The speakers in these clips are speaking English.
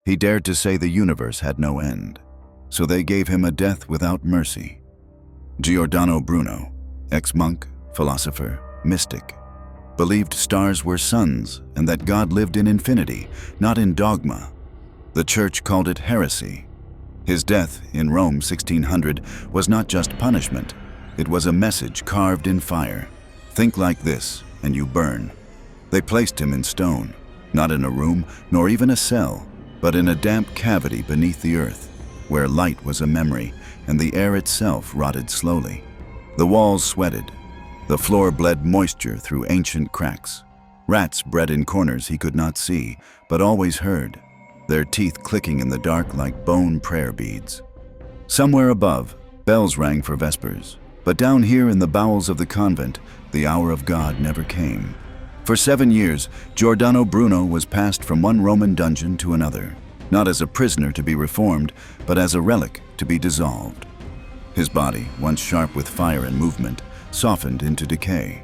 He dared to say the universe had no end, so they gave him a death without mercy. Giordano Bruno, ex-monk, philosopher, mystic, believed stars were suns and that God lived in infinity, not in dogma. The church called it heresy. His death in Rome 1600 was not just punishment, it was a message carved in fire. Think like this, and you burn. They placed him in stone, not in a room, nor even a cell, but in a damp cavity beneath the earth, where light was a memory and the air itself rotted slowly. The walls sweated. The floor bled moisture through ancient cracks. Rats bred in corners he could not see, but always heard, their teeth clicking in the dark like bone prayer beads. Somewhere above, bells rang for vespers, but down here in the bowels of the convent, the hour of God never came. For 7 years, Giordano Bruno was passed from one Roman dungeon to another, not as a prisoner to be reformed, but as a relic to be dissolved. His body, once sharp with fire and movement, softened into decay.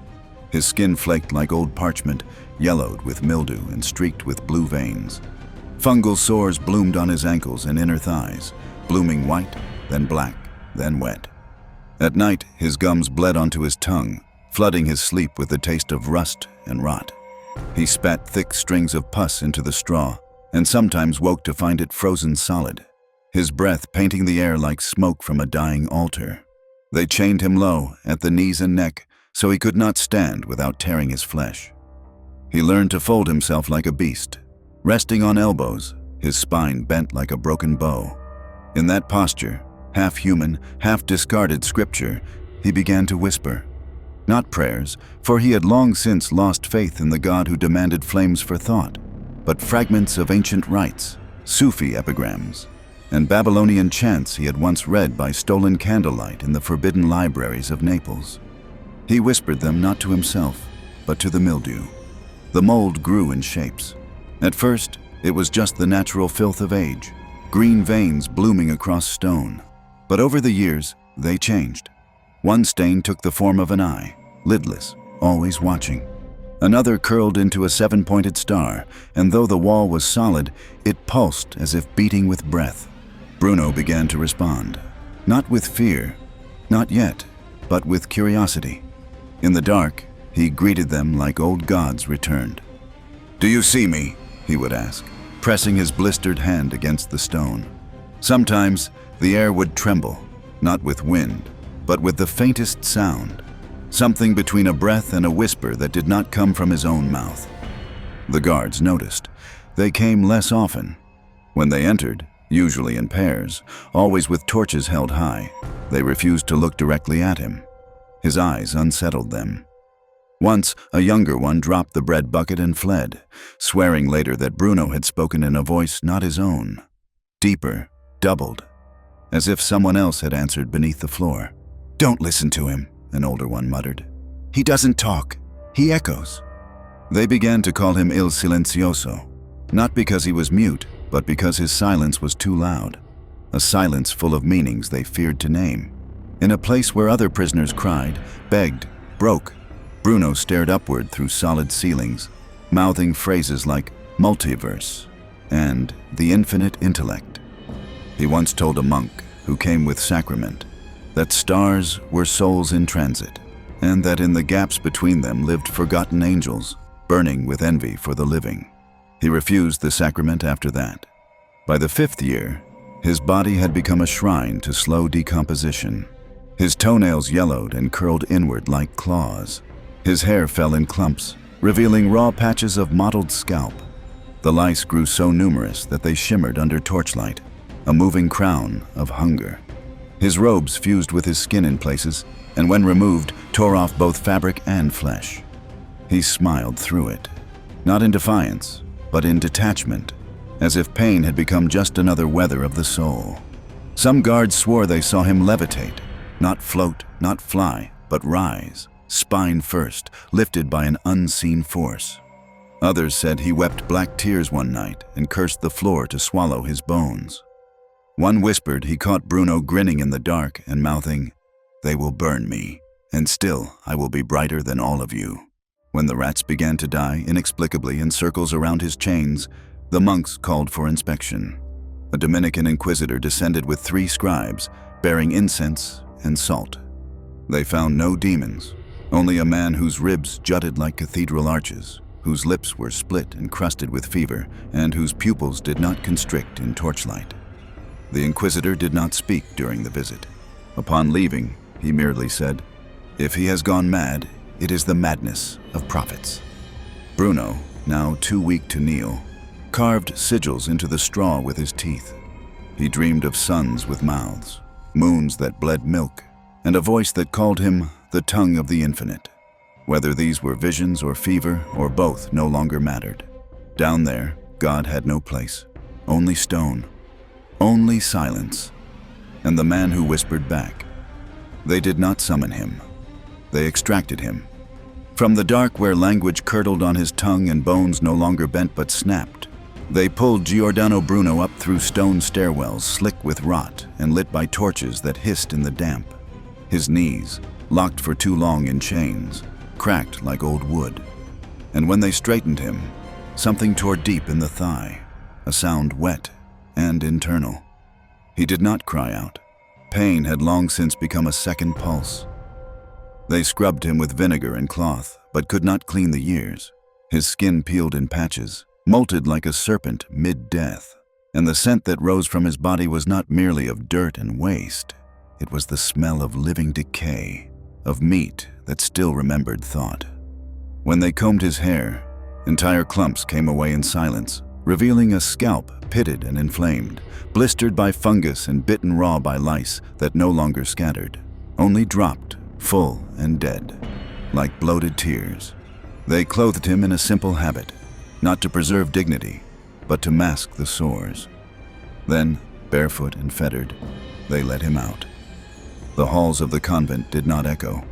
His skin flaked like old parchment, yellowed with mildew and streaked with blue veins. Fungal sores bloomed on his ankles and inner thighs, blooming white, then black, then wet. At night, his gums bled onto his tongue, flooding his sleep with the taste of rust and rot. He spat thick strings of pus into the straw, and sometimes woke to find it frozen solid, his breath painting the air like smoke from a dying altar. They chained him low, at the knees and neck, so he could not stand without tearing his flesh. He learned to fold himself like a beast, resting on elbows, his spine bent like a broken bow. In that posture, half human, half discarded scripture, he began to whisper. Not prayers, for he had long since lost faith in the God who demanded flames for thought, but fragments of ancient rites, Sufi epigrams, and Babylonian chants he had once read by stolen candlelight in the forbidden libraries of Naples. He whispered them not to himself, but to the mildew. The mold grew in shapes. At first, it was just the natural filth of age, green veins blooming across stone. But over the years, they changed. One stain took the form of an eye, lidless, always watching. Another curled into a 7-pointed star, and though the wall was solid, it pulsed as if beating with breath. Bruno began to respond, not with fear, not yet, but with curiosity. In the dark, he greeted them like old gods returned. "Do you see me?" he would ask, pressing his blistered hand against the stone. Sometimes, the air would tremble, not with wind, but with the faintest sound, something between a breath and a whisper that did not come from his own mouth. The guards noticed. They came less often. When they entered, usually in pairs, always with torches held high, they refused to look directly at him. His eyes unsettled them. Once, a younger one dropped the bread bucket and fled, swearing later that Bruno had spoken in a voice not his own, deeper, doubled, as if someone else had answered beneath the floor. "Don't listen to him," an older one muttered. "He doesn't talk, he echoes." They began to call him Il Silenzioso, not because he was mute, but because his silence was too loud, a silence full of meanings they feared to name. In a place where other prisoners cried, begged, broke, Bruno stared upward through solid ceilings, mouthing phrases like multiverse and the infinite intellect. He once told a monk, who came with sacrament, that stars were souls in transit, and that in the gaps between them lived forgotten angels, burning with envy for the living. He refused the sacrament after that. By the 5th year, his body had become a shrine to slow decomposition. His toenails yellowed and curled inward like claws. His hair fell in clumps, revealing raw patches of mottled scalp. The lice grew so numerous that they shimmered under torchlight, a moving crown of hunger. His robes fused with his skin in places, and when removed, tore off both fabric and flesh. He smiled through it, not in defiance, but in detachment, as if pain had become just another weather of the soul. Some guards swore they saw him levitate, not float, not fly, but rise, spine first, lifted by an unseen force. Others said he wept black tears one night and cursed the floor to swallow his bones. One whispered he caught Bruno grinning in the dark and mouthing, "They will burn me, and still I will be brighter than all of you." When the rats began to die inexplicably in circles around his chains, The monks called for inspection. A Dominican inquisitor descended with 3 scribes, bearing incense and salt. They found no demons, only a man whose ribs jutted like cathedral arches, whose lips were split and crusted with fever, and whose pupils did not constrict in torchlight. The inquisitor did not speak during the visit. Upon leaving, he merely said, "If he has gone mad, it is the madness of prophets." Bruno, now too weak to kneel, carved sigils into the straw with his teeth. He dreamed of suns with mouths, moons that bled milk, and a voice that called him the tongue of the infinite. Whether these were visions or fever or both no longer mattered. Down there, God had no place. Only stone. Only silence. And the man who whispered back. They did not summon him. They extracted him. From the dark where language curdled on his tongue and bones no longer bent but snapped, they pulled Giordano Bruno up through stone stairwells slick with rot and lit by torches that hissed in the damp. His knees, locked for too long in chains, cracked like old wood. And when they straightened him, something tore deep in the thigh, a sound wet and internal. He did not cry out. Pain had long since become a second pulse. They scrubbed him with vinegar and cloth, but could not clean the ears. His skin peeled in patches, molted like a serpent mid-death, and the scent that rose from his body was not merely of dirt and waste. It was the smell of living decay, of meat that still remembered thought. When they combed his hair, entire clumps came away in silence, revealing a scalp pitted and inflamed, blistered by fungus and bitten raw by lice that no longer scattered, only dropped, full and dead, like bloated tears. They clothed him in a simple habit, not to preserve dignity, but to mask the sores. Then, barefoot and fettered, they let him out. The halls of the convent did not echo.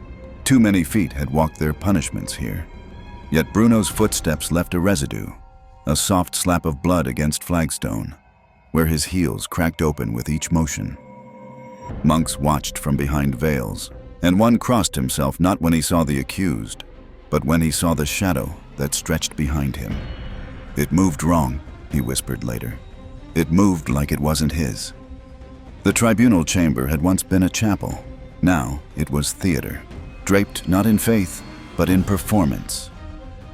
Too many feet had walked their punishments here. Yet Bruno's footsteps left a residue, a soft slap of blood against flagstone, where his heels cracked open with each motion. Monks watched from behind veils, and one crossed himself not when he saw the accused, but when he saw the shadow that stretched behind him. "It moved wrong," he whispered later. "It moved like it wasn't his." The tribunal chamber had once been a chapel. Now it was theater, draped not in faith, but in performance.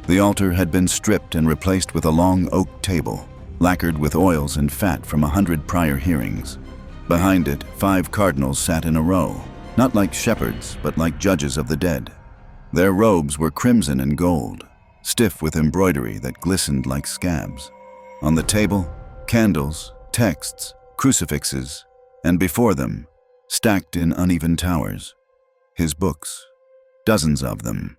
The altar had been stripped and replaced with a long oak table, lacquered with oils and fat from 100 prior hearings. Behind it, 5 cardinals sat in a row, not like shepherds, but like judges of the dead. Their robes were crimson and gold, stiff with embroidery that glistened like scabs. On the table, candles, texts, crucifixes, and before them, stacked in uneven towers, his books, dozens of them,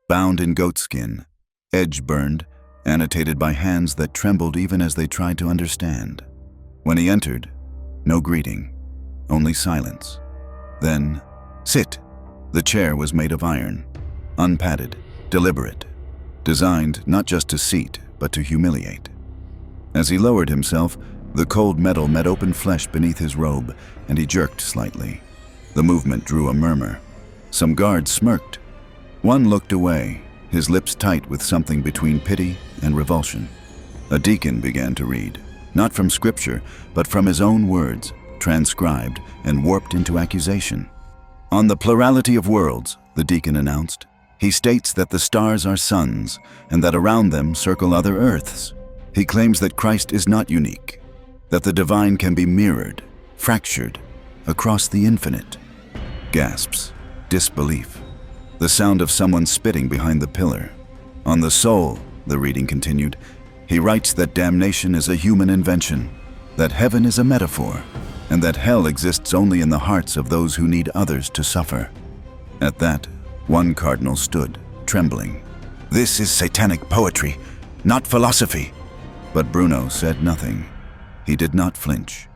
bound in goatskin, edge-burned, annotated by hands that trembled even as they tried to understand. When he entered, no greeting, only silence. Then, "Sit." The chair was made of iron, unpadded, deliberate, designed not just to seat, but to humiliate. As he lowered himself, the cold metal met open flesh beneath his robe, and he jerked slightly. The movement drew a murmur. Some guards smirked. One looked away, his lips tight with something between pity and revulsion. A deacon began to read, not from scripture, but from his own words, transcribed and warped into accusation. "On the plurality of worlds," the deacon announced, "he states that the stars are suns, and that around them circle other earths. He claims that Christ is not unique, that the divine can be mirrored, fractured, across the infinite." Gasps, disbelief, the sound of someone spitting behind the pillar. "On the soul," the reading continued, "he writes that damnation is a human invention, that heaven is a metaphor, and that hell exists only in the hearts of those who need others to suffer." At that, one cardinal stood, trembling. "This is satanic poetry, not philosophy." But Bruno said nothing. He did not flinch.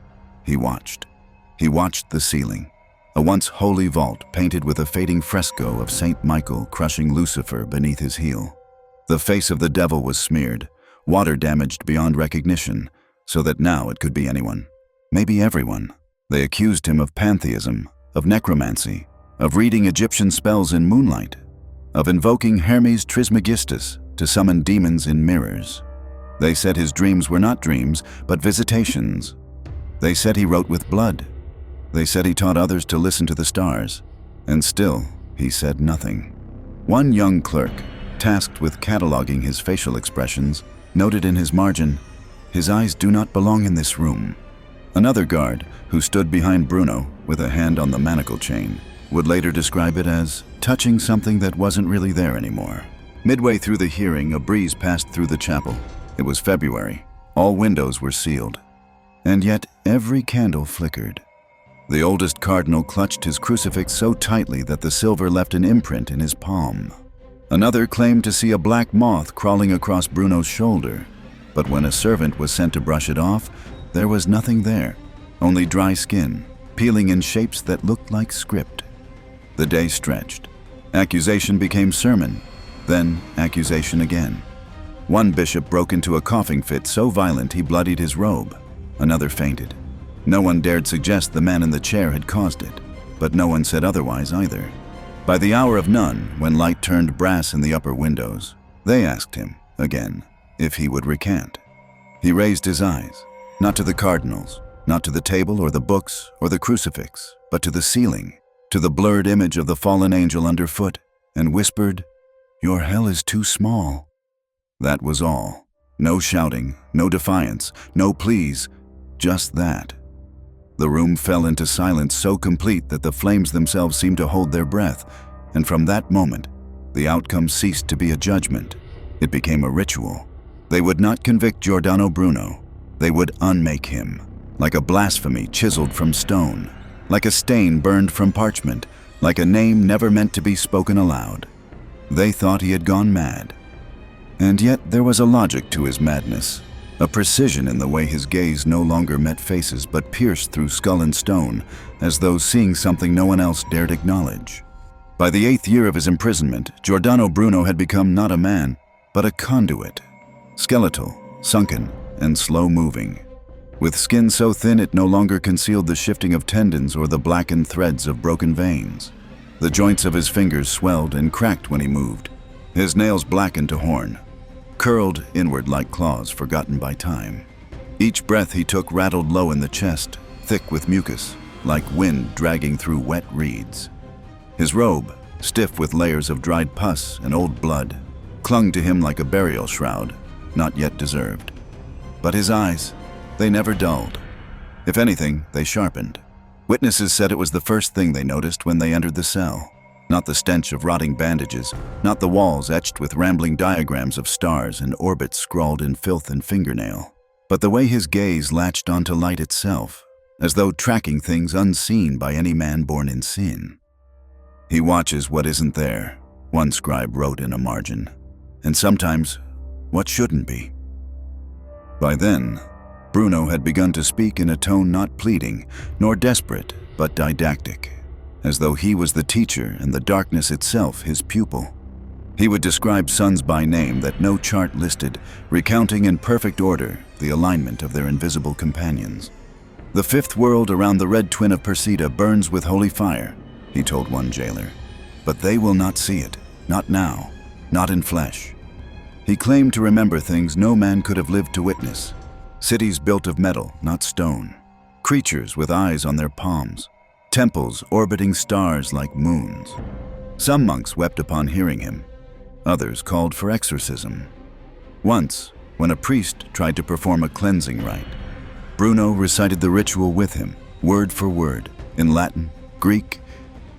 He watched. He watched the ceiling, a once holy vault painted with a fading fresco of Saint Michael crushing Lucifer beneath his heel. The face of the devil was smeared, water damaged beyond recognition, so that now it could be anyone, maybe everyone. They accused him of pantheism, of necromancy, of reading Egyptian spells in moonlight, of invoking Hermes Trismegistus to summon demons in mirrors. They said his dreams were not dreams, but visitations. They said he wrote with blood. They said he taught others to listen to the stars. And still, he said nothing. One young clerk, tasked with cataloging his facial expressions, noted in his margin, "His eyes do not belong in this room." Another guard, who stood behind Bruno with a hand on the manacle chain, would later describe it as touching something that wasn't really there anymore. Midway through the hearing, a breeze passed through the chapel. It was February. All windows were sealed. And yet every candle flickered. The oldest cardinal clutched his crucifix so tightly that the silver left an imprint in his palm. Another claimed to see a black moth crawling across Bruno's shoulder, but when a servant was sent to brush it off, there was nothing there, only dry skin, peeling in shapes that looked like script. The day stretched. Accusation became sermon, then accusation again. One bishop broke into a coughing fit so violent he bloodied his robe. Another fainted. No one dared suggest the man in the chair had caused it, but no one said otherwise either. By the hour of none, when light turned brass in the upper windows, they asked him, again, if he would recant. He raised his eyes, not to the cardinals, not to the table or the books or the crucifix, but to the ceiling, to the blurred image of the fallen angel underfoot, and whispered, "Your hell is too small." That was all. No shouting, no defiance, no pleas, just that. The room fell into silence so complete that the flames themselves seemed to hold their breath, and from that moment, the outcome ceased to be a judgment. It became a ritual. They would not convict Giordano Bruno. They would unmake him, like a blasphemy chiseled from stone, like a stain burned from parchment, like a name never meant to be spoken aloud. They thought he had gone mad. And yet there was a logic to his madness, a precision in the way his gaze no longer met faces but pierced through skull and stone, as though seeing something no one else dared acknowledge. By the 8th year of his imprisonment, Giordano Bruno had become not a man, but a conduit, skeletal, sunken, and slow-moving, with skin so thin it no longer concealed the shifting of tendons or the blackened threads of broken veins. The joints of his fingers swelled and cracked when he moved, his nails blackened to horn, curled inward like claws forgotten by time. Each breath he took rattled low in the chest, thick with mucus, like wind dragging through wet reeds. His robe, stiff with layers of dried pus and old blood, clung to him like a burial shroud, not yet deserved. But his eyes, they never dulled. If anything, they sharpened. Witnesses said it was the first thing they noticed when they entered the cell. Not the stench of rotting bandages, not the walls etched with rambling diagrams of stars and orbits scrawled in filth and fingernail, but the way his gaze latched onto light itself, as though tracking things unseen by any man born in sin. "He watches what isn't there," one scribe wrote in a margin, "and sometimes what shouldn't be." By then, Bruno had begun to speak in a tone not pleading, nor desperate, but didactic, as though he was the teacher and the darkness itself his pupil. He would describe sons by name that no chart listed, recounting in perfect order the alignment of their invisible companions. "The fifth world around the red twin of Persida burns with holy fire," he told one jailer, "but they will not see it, not now, not in flesh." He claimed to remember things no man could have lived to witness. Cities built of metal, not stone. Creatures with eyes on their palms. Temples orbiting stars like moons. Some monks wept upon hearing him. Others called for exorcism. Once, when a priest tried to perform a cleansing rite, Bruno recited the ritual with him, word for word, in Latin, Greek,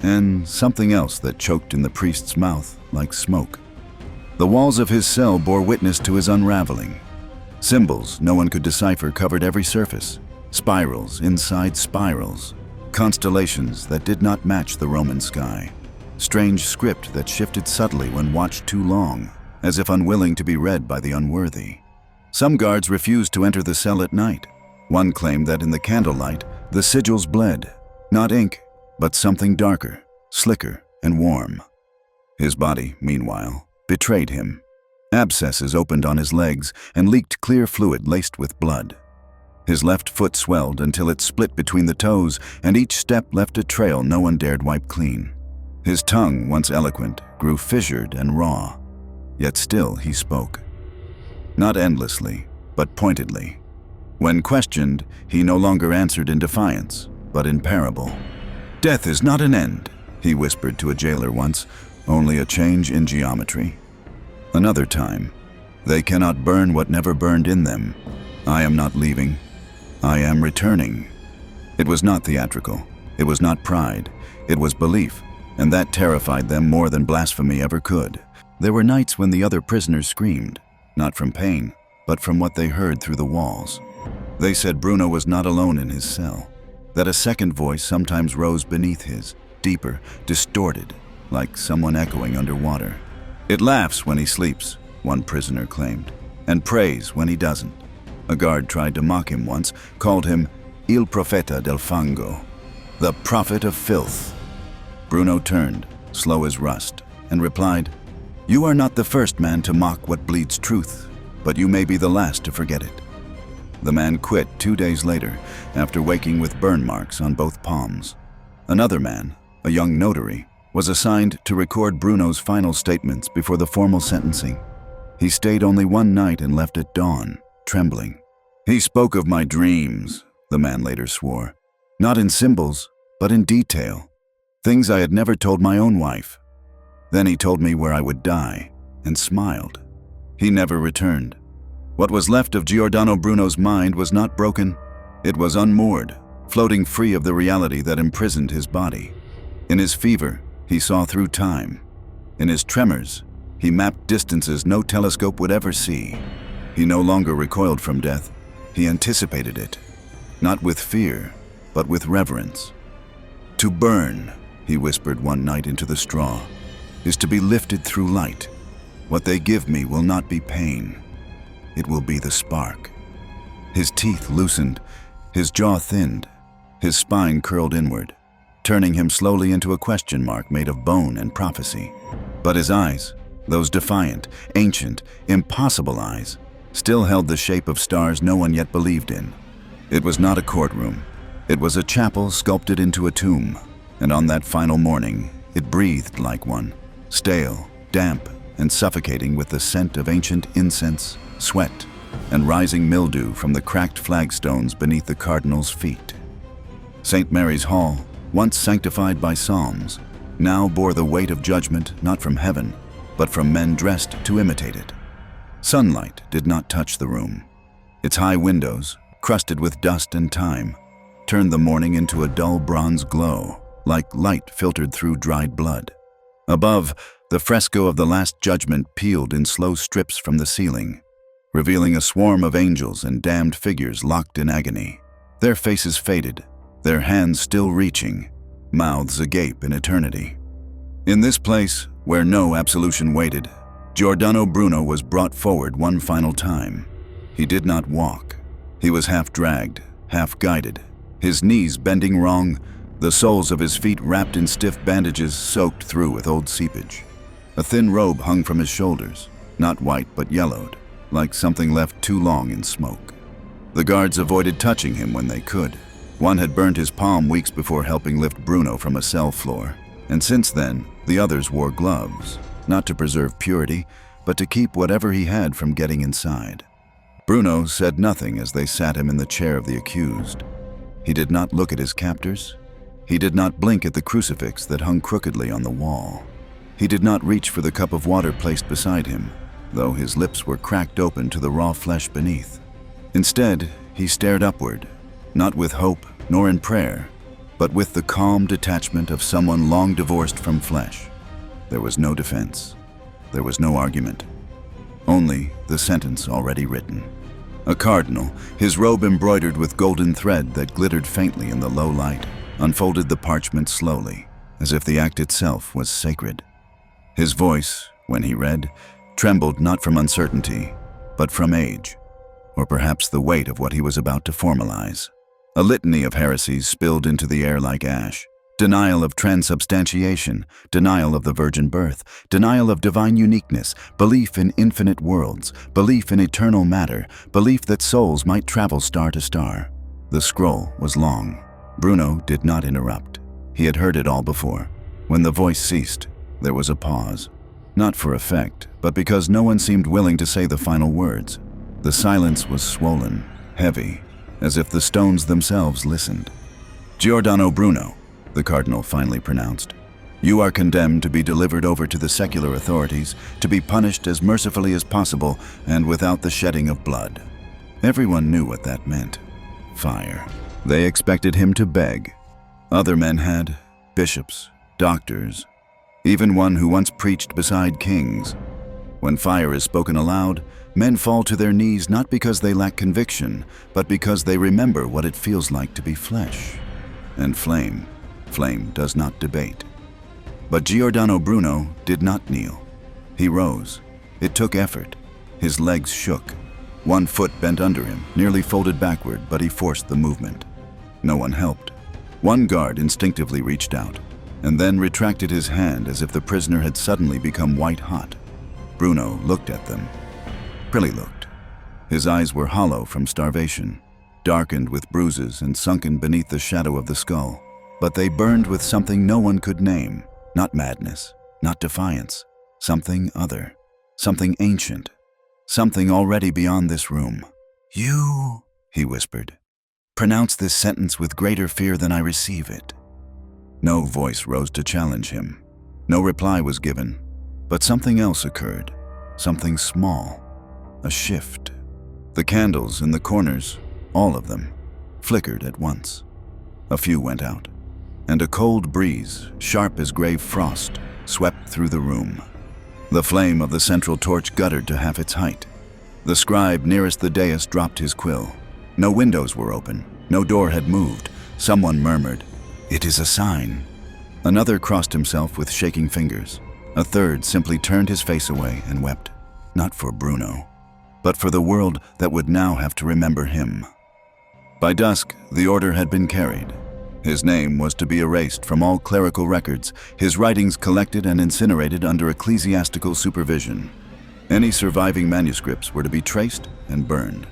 and something else that choked in the priest's mouth like smoke. The walls of his cell bore witness to his unraveling. Symbols no one could decipher covered every surface, spirals inside spirals, constellations that did not match the Roman sky, strange script that shifted subtly when watched too long, as if unwilling to be read by the unworthy. Some guards refused to enter the cell at night. One claimed that in the candlelight, the sigils bled, not ink, but something darker, slicker, and warm. His body, meanwhile, betrayed him. Abscesses opened on his legs and leaked clear fluid laced with blood. His left foot swelled until it split between the toes, and each step left a trail no one dared wipe clean. His tongue, once eloquent, grew fissured and raw, yet still he spoke. Not endlessly, but pointedly. When questioned, he no longer answered in defiance, but in parable. "Death is not an end," he whispered to a jailer once, "only a change in geometry." Another time, "They cannot burn what never burned in them. I am not leaving. I am returning." It was not theatrical. It was not pride. It was belief, and that terrified them more than blasphemy ever could. There were nights when the other prisoners screamed, not from pain, but from what they heard through the walls. They said Bruno was not alone in his cell, that a second voice sometimes rose beneath his, deeper, distorted, like someone echoing underwater. "It laughs when he sleeps," one prisoner claimed, "and prays when he doesn't." A guard tried to mock him once, called him Il Profeta del Fango, the prophet of filth. Bruno turned, slow as rust, and replied, "You are not the first man to mock what bleeds truth, but you may be the last to forget it." The man quit 2 days later, after waking with burn marks on both palms. Another man, a young notary, was assigned to record Bruno's final statements before the formal sentencing. He stayed only one night and left at dawn, trembling. "He spoke of my dreams," the man later swore. "Not in symbols, but in detail. Things I had never told my own wife. Then he told me where I would die, and smiled." He never returned. What was left of Giordano Bruno's mind was not broken. It was unmoored, floating free of the reality that imprisoned his body. In his fever, he saw through time. In his tremors, he mapped distances no telescope would ever see. He no longer recoiled from death. He anticipated it, not with fear, but with reverence. "To burn," he whispered one night into the straw, "is to be lifted through light. What they give me will not be pain. It will be the spark." His teeth loosened, his jaw thinned, his spine curled inward, turning him slowly into a question mark made of bone and prophecy. But his eyes, those defiant, ancient, impossible eyes, still held the shape of stars no one yet believed in. It was not a courtroom. It was a chapel sculpted into a tomb, and on that final morning, it breathed like one, stale, damp, and suffocating with the scent of ancient incense, sweat, and rising mildew from the cracked flagstones beneath the cardinal's feet. St. Mary's Hall, once sanctified by psalms, now bore the weight of judgment not from heaven, but from men dressed to imitate it. Sunlight did not touch the room. Its high windows, crusted with dust and time, turned the morning into a dull bronze glow, like light filtered through dried blood. Above, the fresco of the Last Judgment peeled in slow strips from the ceiling, revealing a swarm of angels and damned figures locked in agony, their faces faded, their hands still reaching, mouths agape in eternity. In this place, where no absolution waited, Giordano Bruno was brought forward one final time. He did not walk. He was half dragged, half guided, his knees bending wrong, the soles of his feet wrapped in stiff bandages soaked through with old seepage. A thin robe hung from his shoulders, not white but yellowed, like something left too long in smoke. The guards avoided touching him when they could. One had burned his palm weeks before helping lift Bruno from a cell floor, and since then, the others wore gloves, not to preserve purity, but to keep whatever he had from getting inside. Bruno said nothing as they sat him in the chair of the accused. He did not look at his captors. He did not blink at the crucifix that hung crookedly on the wall. He did not reach for the cup of water placed beside him, though his lips were cracked open to the raw flesh beneath. Instead, he stared upward, not with hope nor in prayer, but with the calm detachment of someone long divorced from flesh. There was no defense. There was no argument. Only the sentence already written. A cardinal, his robe embroidered with golden thread that glittered faintly in the low light, unfolded the parchment slowly, as if the act itself was sacred. His voice, when he read, trembled not from uncertainty, but from age, or perhaps the weight of what he was about to formalize. A litany of heresies spilled into the air like ash. Denial of transubstantiation, denial of the virgin birth, denial of divine uniqueness, belief in infinite worlds, belief in eternal matter, belief that souls might travel star to star. The scroll was long. Bruno did not interrupt. He had heard it all before. When the voice ceased, there was a pause. Not for effect, but because no one seemed willing to say the final words. The silence was swollen, heavy, as if the stones themselves listened. "Giordano Bruno," the cardinal finally pronounced, "you are condemned to be delivered over to the secular authorities, to be punished as mercifully as possible and without the shedding of blood." Everyone knew what that meant. Fire. They expected him to beg. Other men had, bishops, doctors, even one who once preached beside kings. When fire is spoken aloud, men fall to their knees not because they lack conviction, but because they remember what it feels like to be flesh. And flame does not debate. But Giordano Bruno did not kneel. He rose. It took effort. His legs shook. One foot bent under him, nearly folded backward, but he forced the movement. No one helped. One guard instinctively reached out, and then retracted his hand as if the prisoner had suddenly become white-hot. Bruno looked at them. Really looked. His eyes were hollow from starvation, darkened with bruises and sunken beneath the shadow of the skull. But they burned with something no one could name. Not madness, not defiance. Something other. Something ancient. Something already beyond this room. "You," he whispered, "pronounce this sentence with greater fear than I receive it." No voice rose to challenge him. No reply was given. But something else occurred. Something small. A shift. The candles in the corners, all of them, flickered at once. A few went out, and a cold breeze, sharp as gray frost, swept through the room. The flame of the central torch guttered to half its height. The scribe nearest the dais dropped his quill. No windows were open. No door had moved. Someone murmured, "It is a sign." Another crossed himself with shaking fingers. A third simply turned his face away and wept, not for Bruno, but for the world that would now have to remember him. By dusk, the order had been carried. His name was to be erased from all clerical records, his writings collected and incinerated under ecclesiastical supervision. Any surviving manuscripts were to be traced and burned.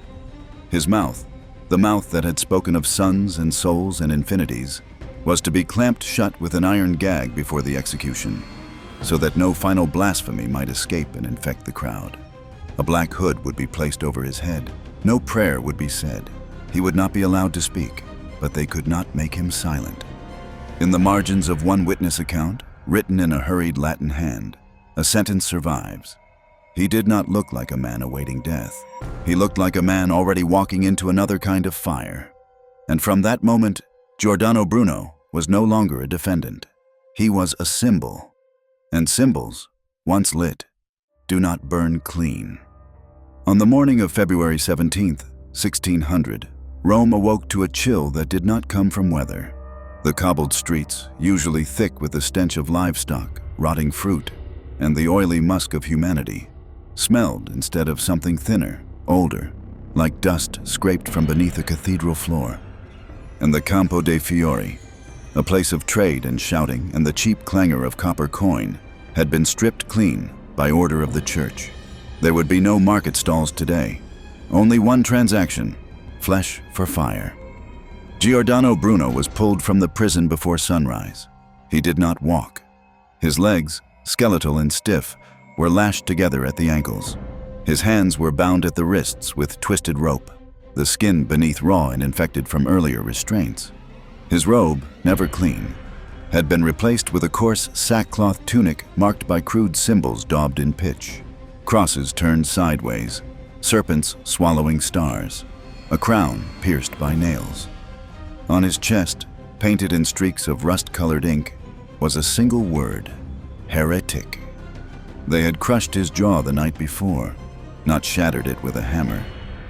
His mouth, the mouth that had spoken of suns and souls and infinities, was to be clamped shut with an iron gag before the execution, so that no final blasphemy might escape and infect the crowd. A black hood would be placed over his head. No prayer would be said. He would not be allowed to speak, but they could not make him silent. In the margins of one witness account, written in a hurried Latin hand, a sentence survives. He did not look like a man awaiting death. He looked like a man already walking into another kind of fire. And from that moment, Giordano Bruno was no longer a defendant. He was a symbol. And symbols, once lit, do not burn clean. On the morning of February 17th, 1600, Rome awoke to a chill that did not come from weather. The cobbled streets, usually thick with the stench of livestock, rotting fruit, and the oily musk of humanity, smelled instead of something thinner, older, like dust scraped from beneath a cathedral floor. And the Campo dei Fiori, a place of trade and shouting and the cheap clangor of copper coin, had been stripped clean by order of the church. There would be no market stalls today. Only one transaction, flesh for fire. Giordano Bruno was pulled from the prison before sunrise. He did not walk. His legs, skeletal and stiff, were lashed together at the ankles. His hands were bound at the wrists with twisted rope, the skin beneath raw and infected from earlier restraints. His robe, never clean, had been replaced with a coarse sackcloth tunic marked by crude symbols daubed in pitch. Crosses turned sideways, serpents swallowing stars, a crown pierced by nails. On his chest, painted in streaks of rust-colored ink, was a single word, heretic. They had crushed his jaw the night before, not shattered it with a hammer.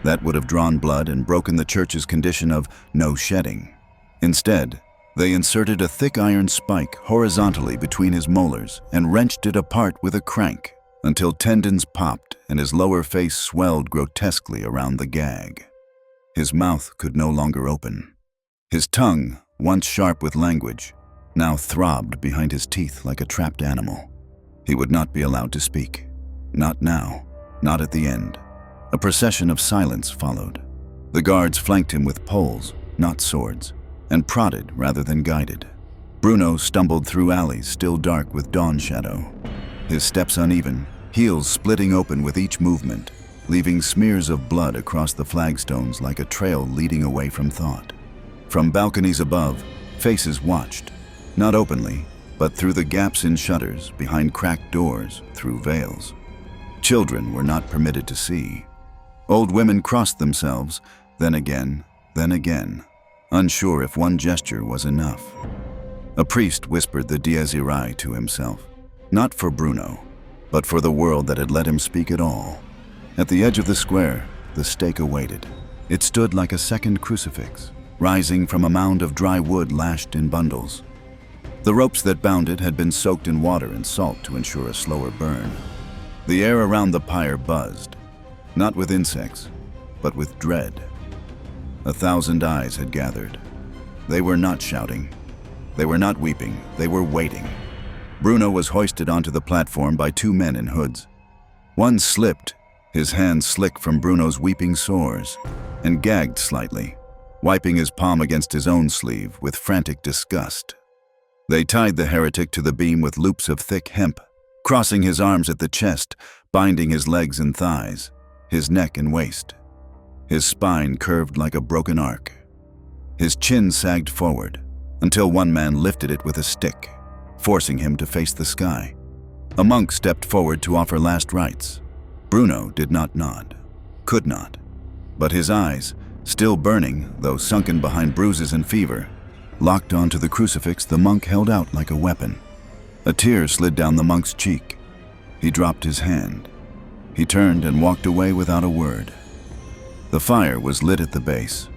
That would have drawn blood and broken the church's condition of no shedding. Instead, they inserted a thick iron spike horizontally between his molars and wrenched it apart with a crank until tendons popped and his lower face swelled grotesquely around the gag. His mouth could no longer open. His tongue, once sharp with language, now throbbed behind his teeth like a trapped animal. He would not be allowed to speak. Not now, not at the end. A procession of silence followed. The guards flanked him with poles, not swords, and prodded rather than guided. Bruno stumbled through alleys still dark with dawn shadow, his steps uneven, heels splitting open with each movement. leaving smears of blood across the flagstones like a trail leading away from thought. From balconies above, faces watched, not openly, but through the gaps in shutters, behind cracked doors, through veils. Children were not permitted to see. Old women crossed themselves, then again, unsure if one gesture was enough. A priest whispered the Dies Irae to himself, not for Bruno, but for the world that had let him speak at all. At the edge of the square, the stake awaited. It stood like a second crucifix, rising from a mound of dry wood lashed in bundles. The ropes that bound it had been soaked in water and salt to ensure a slower burn. The air around the pyre buzzed, not with insects, but with dread. 1,000 eyes had gathered. They were not shouting. They were not weeping. They were waiting. Bruno was hoisted onto the platform by 2 men in hoods. One slipped, his hands slick from Bruno's weeping sores, and gagged slightly, wiping his palm against his own sleeve with frantic disgust. They tied the heretic to the beam with loops of thick hemp, crossing his arms at the chest, binding his legs and thighs, his neck and waist. His spine curved like a broken arc. His chin sagged forward, until one man lifted it with a stick, forcing him to face the sky. A monk stepped forward to offer last rites. Bruno did not nod, could not, but his eyes, still burning, though sunken behind bruises and fever, locked onto the crucifix the monk held out like a weapon. A tear slid down the monk's cheek. He dropped his hand. He turned and walked away without a word. The fire was lit at the base.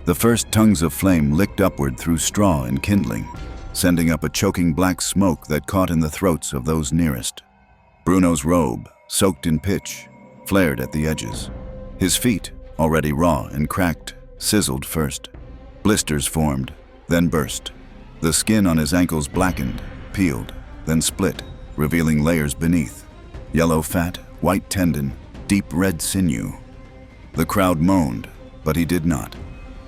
The first tongues of flame licked upward through straw and kindling, sending up a choking black smoke that caught in the throats of those nearest. Bruno's robe, soaked in pitch, flared at the edges. His feet, already raw and cracked, sizzled first. Blisters formed, then burst. The skin on his ankles blackened, peeled, then split, revealing layers beneath. Yellow fat, white tendon, deep red sinew. The crowd moaned, but he did not.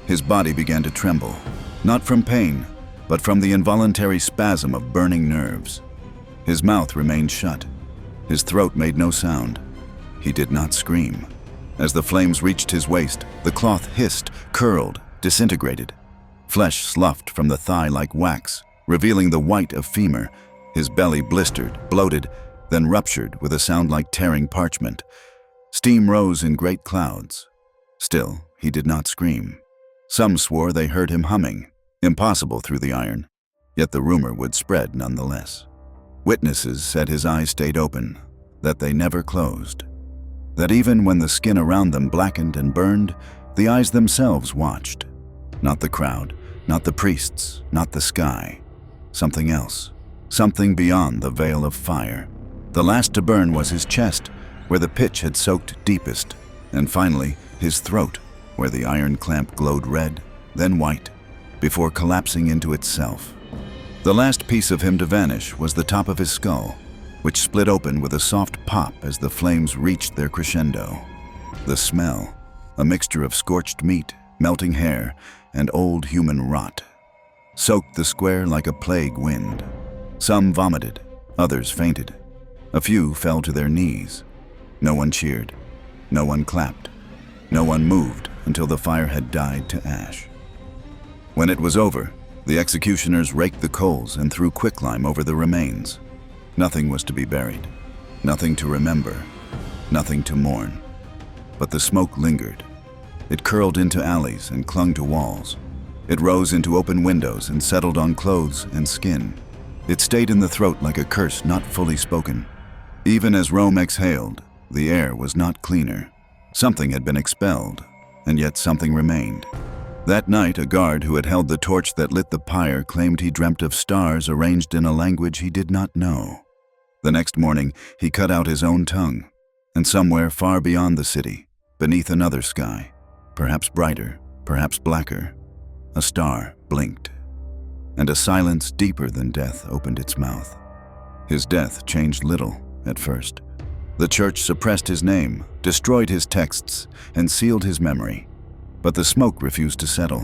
His body began to tremble, not from pain, but from the involuntary spasm of burning nerves. His mouth remained shut. His throat made no sound. He did not scream. As the flames reached his waist, the cloth hissed, curled, disintegrated. Flesh sloughed from the thigh like wax, revealing the white of femur. His belly blistered, bloated, then ruptured with a sound like tearing parchment. Steam rose in great clouds. Still, he did not scream. Some swore they heard him humming, impossible through the iron, yet the rumor would spread nonetheless. Witnesses said his eyes stayed open, that they never closed, that even when the skin around them blackened and burned, the eyes themselves watched. Not the crowd, not the priests, not the sky. Something else, something beyond the veil of fire. The last to burn was his chest, where the pitch had soaked deepest, and finally his throat, where the iron clamp glowed red, then white, before collapsing into itself. The last piece of him to vanish was the top of his skull, which split open with a soft pop as the flames reached their crescendo. The smell, a mixture of scorched meat, melting hair, and old human rot, soaked the square like a plague wind. Some vomited, others fainted. A few fell to their knees. No one cheered, no one clapped, no one moved until the fire had died to ash. When it was over, the executioners raked the coals and threw quicklime over the remains. Nothing was to be buried, nothing to remember, nothing to mourn. But the smoke lingered. It curled into alleys and clung to walls. It rose into open windows and settled on clothes and skin. It stayed in the throat like a curse not fully spoken. Even as Rome exhaled, the air was not cleaner. Something had been expelled, and yet something remained. That night, a guard who had held the torch that lit the pyre claimed he dreamt of stars arranged in a language he did not know. The next morning, he cut out his own tongue, and somewhere far beyond the city, beneath another sky, perhaps brighter, perhaps blacker, a star blinked, and a silence deeper than death opened its mouth. His death changed little at first. The church suppressed his name, destroyed his texts, and sealed his memory. But the smoke refused to settle.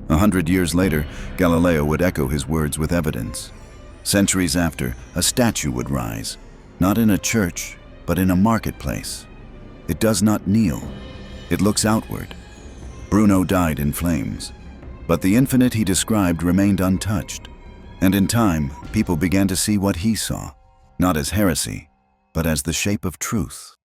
100 years later, Galileo would echo his words with evidence. Centuries after, a statue would rise, not in a church, but in a marketplace. It does not kneel. It looks outward. Bruno died in flames, but the infinite he described remained untouched. And in time, people began to see what he saw, not as heresy, but as the shape of truth.